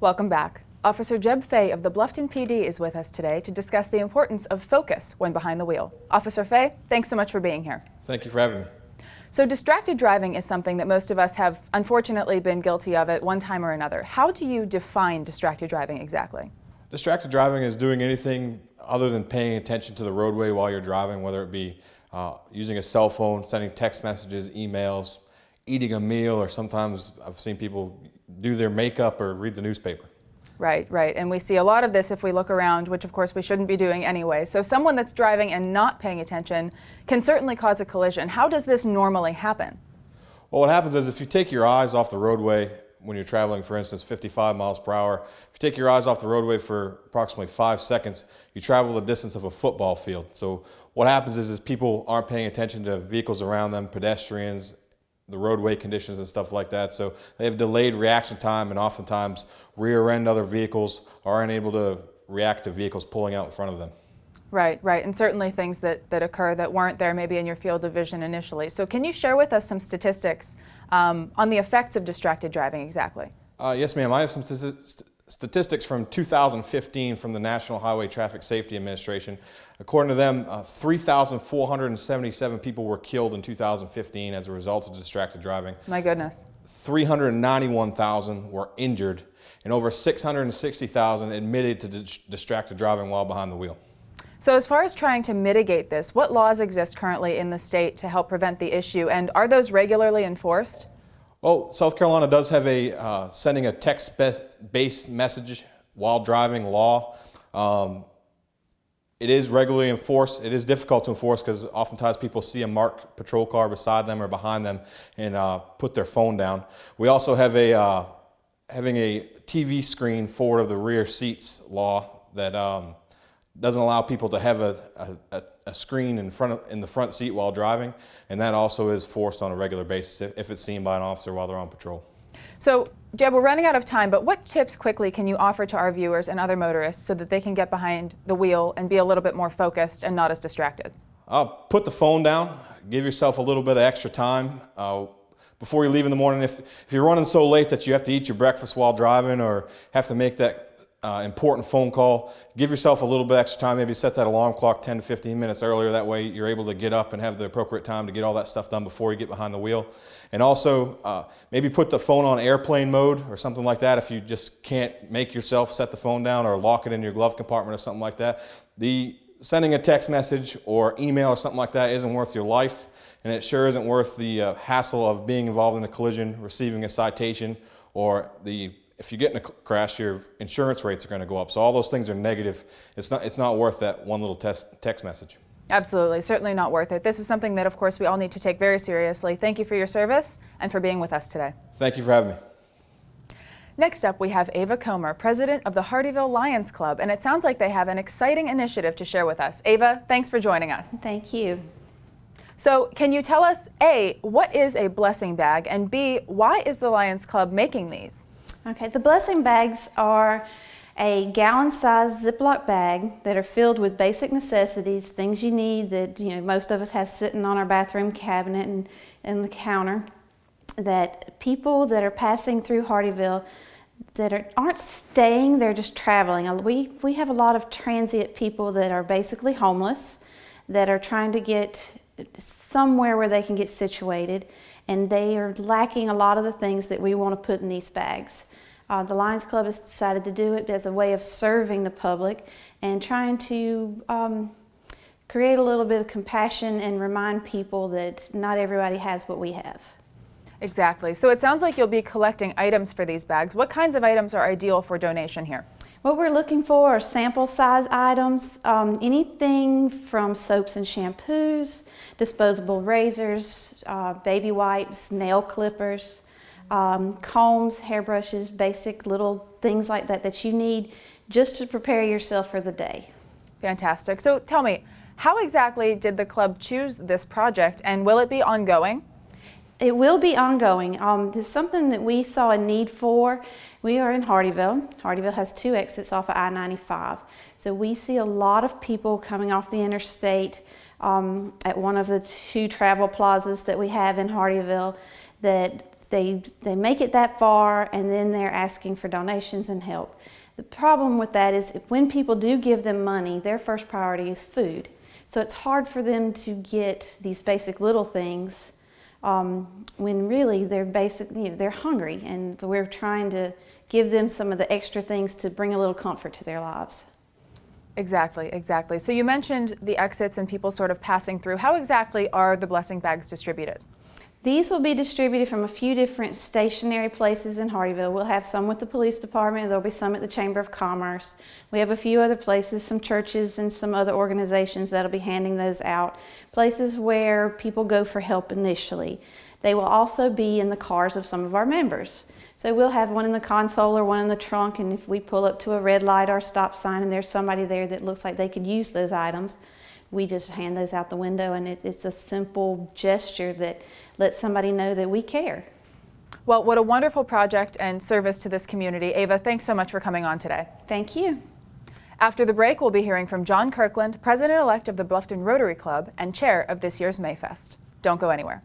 Welcome back. Officer Jeb Fay of the Bluffton PD is with us today to discuss the importance of focus when behind the wheel. Officer Fay, thanks so much for being here. Thank you for having me. So distracted driving is something that most of us have unfortunately been guilty of at one time or another. How do you define distracted driving exactly? Distracted driving is doing anything other than paying attention to the roadway while you're driving, whether it be using a cell phone, sending text messages, emails, eating a meal, or sometimes I've seen people do their makeup or read the newspaper. Right, right. And we see a lot of this if we look around, which of course we shouldn't be doing anyway. So someone that's driving and not paying attention can certainly cause a collision. How does this normally happen? Well, what happens is if you take your eyes off the roadway when you're traveling, for instance, 55 miles per hour, if you take your eyes off the roadway for approximately 5 seconds, you travel the distance of a football field. So what happens is people aren't paying attention to vehicles around them, pedestrians, the roadway conditions and stuff like that. So they have delayed reaction time and oftentimes rear end other vehicles or aren't able to react to vehicles pulling out in front of them. Right, right. And certainly things that occur that weren't there maybe in your field of vision initially. So can you share with us some statistics on the effects of distracted driving exactly? Yes, ma'am. I have some statistics from 2015 from the National Highway Traffic Safety Administration. According to them, 3,477 people were killed in 2015 as a result of distracted driving. My goodness. 391,000 were injured, and over 660,000 admitted to distracted driving while behind the wheel. So as far as trying to mitigate this, what laws exist currently in the state to help prevent the issue, and are those regularly enforced? Well, South Carolina does have a sending a text-based message while driving law. It is regularly enforced. It is difficult to enforce because oftentimes people see a marked patrol car beside them or behind them and put their phone down. We also have having a TV screen forward of the rear seats law that doesn't allow people to have a screen in the front seat while driving, and that also is forced on a regular basis if it's seen by an officer while they're on patrol. So, Jeb, we're running out of time, but what tips quickly can you offer to our viewers and other motorists so that they can get behind the wheel and be a little bit more focused and not as distracted? Put the phone down. Give yourself a little bit of extra time before you leave in the morning. If you're running so late that you have to eat your breakfast while driving or have to make that important phone call, give yourself a little bit extra time. Maybe set that alarm clock 10 to 15 minutes earlier. That way you're able to get up and have the appropriate time to get all that stuff done before you get behind the wheel. And also maybe put the phone on airplane mode or something like that if you just can't make yourself set the phone down, or lock it in your glove compartment or something like that. Sending a text message or email or something like that isn't worth your life, and it sure isn't worth the hassle of being involved in a collision, receiving a citation, or if you get in a crash, your insurance rates are going to go up. So all those things are negative. It's not worth that one little text message. Absolutely, certainly not worth it. This is something that, of course, we all need to take very seriously. Thank you for your service and for being with us today. Thank you for having me. Next up, we have Ava Comer, president of the Hardeeville Lions Club, and it sounds like they have an exciting initiative to share with us. Ava, thanks for joining us. Thank you. So can you tell us, A, what is a blessing bag, and B, why is the Lions Club making these? Okay, the blessing bags are a gallon-sized Ziploc bag that are filled with basic necessities, things you need that most of us have sitting on our bathroom cabinet and the counter, that people that are passing through Hardeeville that aren't staying, they're just traveling. We have a lot of transient people that are basically homeless, that are trying to get somewhere where they can get situated, and they are lacking a lot of the things that we want to put in these bags. The Lions Club has decided to do it as a way of serving the public and trying to create a little bit of compassion and remind people that not everybody has what we have. Exactly. So it sounds like you'll be collecting items for these bags. What kinds of items are ideal for donation here? What we're looking for are sample size items, anything from soaps and shampoos, disposable razors, baby wipes, nail clippers, combs, hairbrushes, basic little things like that you need just to prepare yourself for the day. Fantastic. So tell me, how exactly did the club choose this project, and will it be ongoing? It will be ongoing. This is something that we saw a need for. We are in Hardeeville. Hardeeville has 2 exits off of I-95. So we see a lot of people coming off the interstate at one of the 2 travel plazas that we have in Hardeeville that they make it that far and then they're asking for donations and help. The problem with that is when people do give them money, their first priority is food. So it's hard for them to get these basic little things when really they're they're hungry, and we're trying to give them some of the extra things to bring a little comfort to their lives. Exactly, exactly. So you mentioned the exits and people sort of passing through. How exactly are the blessing bags distributed? These will be distributed from a few different stationary places in Hardyville. We'll have some with the police department. There'll be some at the Chamber of Commerce. We have a few other places, some churches and some other organizations that'll be handing those out. Places where people go for help initially. They will also be in the cars of some of our members. So we'll have one in the console or one in the trunk, and if we pull up to a red light or a stop sign and there's somebody there that looks like they could use those items, we just hand those out the window, and it's a simple gesture that lets somebody know that we care. Well, what a wonderful project and service to this community. Ava, thanks so much for coming on today. Thank you. After the break, we'll be hearing from John Kirkland, President-elect of the Bluffton Rotary Club and Chair of this year's Mayfest. Don't go anywhere.